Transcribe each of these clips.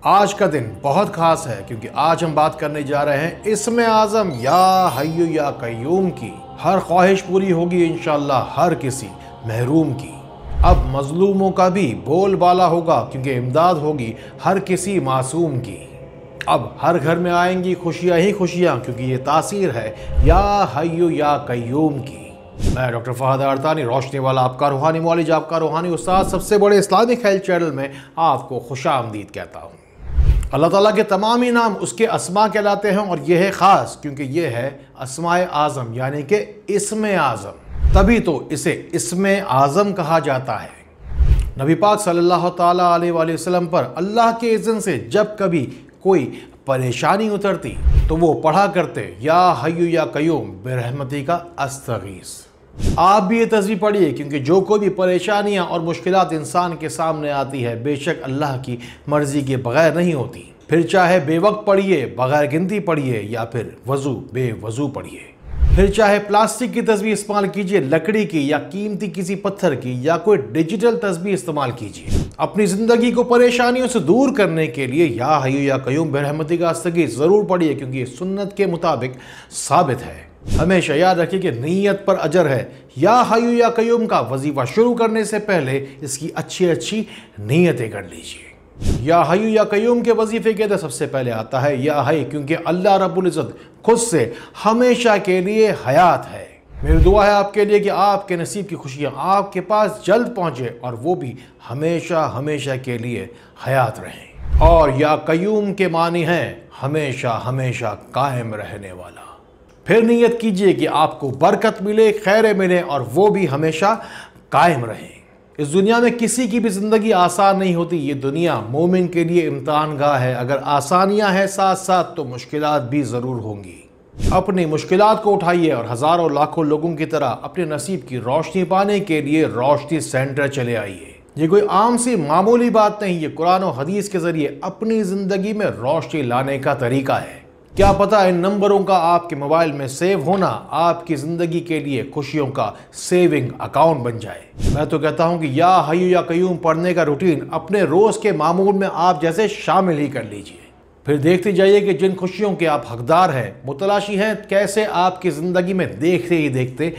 آج کا دن بہت خاص ہے کیونکہ آج ہم بات کرنے جا رہے ہیں اسم اعظم یا حی یا قیوم کی۔ ہر خواہش پوری ہوگی انشاءاللہ ہر کسی محروم کی۔ اب مظلوموں کا بھی بول بالا ہوگا کیونکہ امداد ہوگی ہر کسی معصوم کی۔ اب ہر گھر میں آئیں گی خوشیاں ہی خوشیاں کیونکہ یہ تاثیر ہے یا حی یا قیوم کی۔ میں ڈاکٹر فہد ارتانی روشنی والا آپ کا روحانی معالج، آپ کا روحانی استاد، سب سے بڑے اسلامک ہیلتھ چینل میں آپ کو خوش آمدید کہتا ہوں۔ اللہ تعالیٰ کے تمام ہی نام اس کے اسماء کہلاتے ہیں اور یہ ہے خاص کیونکہ یہ ہے اسماء اعظم یعنی کہ اسم اعظم، تبھی تو اسے اسم اعظم کہا جاتا ہے۔ نبی پاک صلی اللہ تعالیٰ علیہ وآلہ وسلم پر اللہ کے اذن سے جب کبھی کوئی پریشانی اترتی تو وہ پڑھا کرتے یا حی یا قیوم برحمتی کا استغیث۔ آپ بھی یہ تصویر پڑھیے کیونکہ جو کوئی بھی پریشانیاں اور مشکلات انسان کے سامنے آتی ہے بے شک اللہ کی مرضی کے بغیر نہیں ہوتی، پھر چاہے بے وقت پڑھیے، بغیر گنتی پڑھیے یا پھر وضو بے وضو پڑھیے، پھر چاہے پلاسٹک کی تصویر استعمال کیجئے، لکڑی کی یا قیمتی کسی پتھر کی یا کوئی ڈیجیٹل تصویر استعمال کیجئے، اپنی زندگی کو پریشانیوں سے دور کرنے کے لیے یا حی یا قیوم برحمتی کا استغیث ضرور پڑھیے کیونکہ یہ سنت کے مطابق ثابت ہے۔ ہمیشہ یاد رکھیے کہ نیت پر اجر ہے۔ یا حی یا قیوم کا وظیفہ شروع کرنے سے پہلے اس کی اچھی نیتیں کر لیجئے۔ یا حی یا قیوم کے وظیفے کے اندر سب سے پہلے آتا ہے یا حی کیونکہ اللہ رب العزت خود سے ہمیشہ کے لیے حیات ہے۔ میری دعا ہے آپ کے لیے کہ آپ کے نصیب کی خوشیاں آپ کے پاس جلد پہنچے اور وہ بھی ہمیشہ کے لیے حیات رہیں۔ اور یا قیوم کے معنی ہیں ہمیشہ قائم رہنے والا۔ پھر نیت کیجئے کہ آپ کو برکت ملے، خیر ملے اور وہ بھی ہمیشہ قائم رہیں۔ اس دنیا میں کسی کی بھی زندگی آسان نہیں ہوتی، یہ دنیا مومن کے لیے امتحان گاہ ہے۔ اگر آسانیاں ہیں ساتھ ساتھ تو مشکلات بھی ضرور ہوں گی۔ اپنی مشکلات کو اٹھائیے اور ہزاروں لاکھوں لوگوں کی طرح اپنے نصیب کی روشنی پانے کے لیے روشنی سینٹر چلے آئیے۔ یہ کوئی عام سی معمولی بات نہیں، یہ قرآن و حدیث کے ذریعے اپنی زندگی میں روشنی لانے کا طریقہ ہے۔ کیا پتہ ان نمبروں کا آپ کے موبائل میں سیو ہونا آپ کی زندگی کے لیے خوشیوں کا سیونگ اکاؤنٹ بن جائے۔ میں تو کہتا ہوں کہ یا حی یا قیوم پڑھنے کا روٹین اپنے روز کے معمول میں آپ جیسے شامل ہی کر لیجئے۔ پھر دیکھتے جائیے کہ جن خوشیوں کے آپ حقدار ہیں، متلاشی ہیں، کیسے آپ کی زندگی میں دیکھتے ہی دیکھتے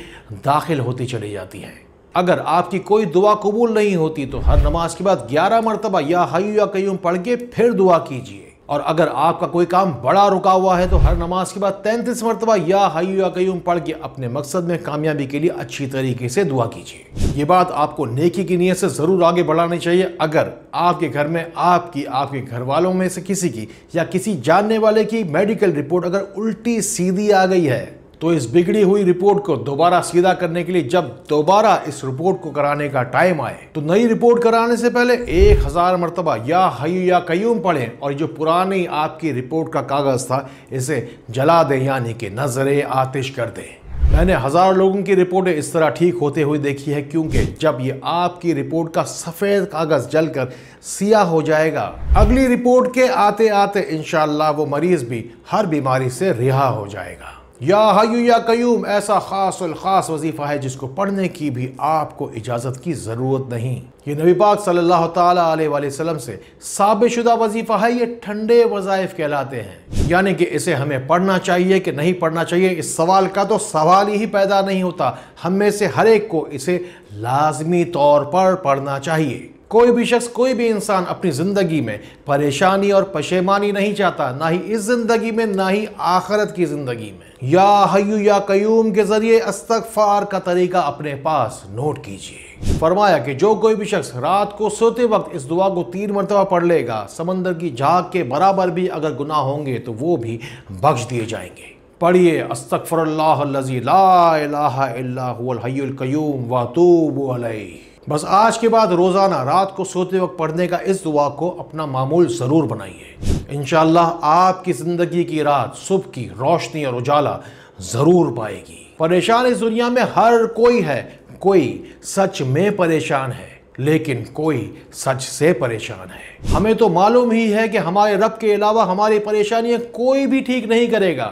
داخل ہوتی چلی جاتی ہیں۔ اگر آپ کی کوئی دعا قبول نہیں ہوتی تو ہر نماز کے بعد 11 مرتبہ یا حی یا قیوم پڑھ کے پھر دعا کیجئے، اور اگر آپ کا کوئی کام بڑا رکا ہوا ہے تو ہر نماز کے بعد 33 مرتبہ یا حی یا قیوم پڑھ کے اپنے مقصد میں کامیابی کے لیے اچھی طریقے سے دعا کیجیے۔ یہ بات آپ کو نیکی کی نیت سے ضرور آگے بڑھانی چاہیے۔ اگر آپ کے گھر میں آپ کے گھر والوں میں سے کسی کی یا کسی جاننے والے کی میڈیکل رپورٹ اگر الٹی سیدھی آ گئی ہے تو اس بگڑی ہوئی رپورٹ کو دوبارہ سیدھا کرنے کے لیے جب دوبارہ اس رپورٹ کو کرانے کا ٹائم آئے تو نئی رپورٹ کرانے سے پہلے 1000 مرتبہ یا حی یا قیوم پڑھیں اور جو پرانی آپ کی رپورٹ کا کاغذ تھا اسے جلا دیں یعنی کہ نظر آتش کر دیں۔ میں نے ہزاروں لوگوں کی رپورٹیں اس طرح ٹھیک ہوتے ہوئے دیکھی ہے کیونکہ جب یہ آپ کی رپورٹ کا سفید کاغذ جل کر سیاہ ہو جائے گا، اگلی رپورٹ کے آتے آتے انشاءاللہ وہ مریض بھی ہر بیماری سے رہا ہو جائے گا۔ یا حی یا قیوم ایسا خاص الخاص وظیفہ ہے جس کو پڑھنے کی بھی آپ کو اجازت کی ضرورت نہیں۔ یہ نبی پاک صلی اللہ تعالیٰ علیہ وآلہ وسلم سے ثابت شدہ وظیفہ ہے، یہ ٹھنڈے وظائف کہلاتے ہیں، یعنی کہ اسے ہمیں پڑھنا چاہیے کہ نہیں پڑھنا چاہیے اس سوال کا تو سوال ہی پیدا نہیں ہوتا۔ ہم میں سے ہر ایک کو اسے لازمی طور پر پڑھنا چاہیے۔ کوئی بھی شخص، کوئی بھی انسان اپنی زندگی میں پریشانی اور پشیمانی نہیں چاہتا، نہ ہی اس زندگی میں نہ ہی آخرت کی زندگی میں۔ یا حی یا قیوم کے ذریعے استغفار کا طریقہ اپنے پاس نوٹ کیجئے۔ فرمایا کہ جو کوئی بھی شخص رات کو سوتے وقت اس دعا کو 3 مرتبہ پڑھ لے گا، سمندر کی جھاگ کے برابر بھی اگر گناہ ہوں گے تو وہ بھی بخش دیے جائیں گے۔ پڑھیے استغفر اللہ الذی لا الہ الا هو الحی القیوم واتوب الیہ۔ بس آج کے بعد روزانہ رات کو سوتے وقت پڑھنے کا اس دعا کو اپنا معمول ضرور بنائیے۔ انشاءاللہ آپ کی زندگی کی رات صبح کی روشنی اور اجالا ضرور پائے گی۔ پریشان اس دنیا میں ہر کوئی ہے، کوئی سچ میں پریشان ہے لیکن کوئی سچ سے پریشان ہے۔ ہمیں تو معلوم ہی ہے کہ ہمارے رب کے علاوہ ہماری پریشانیاں کوئی بھی ٹھیک نہیں کرے گا،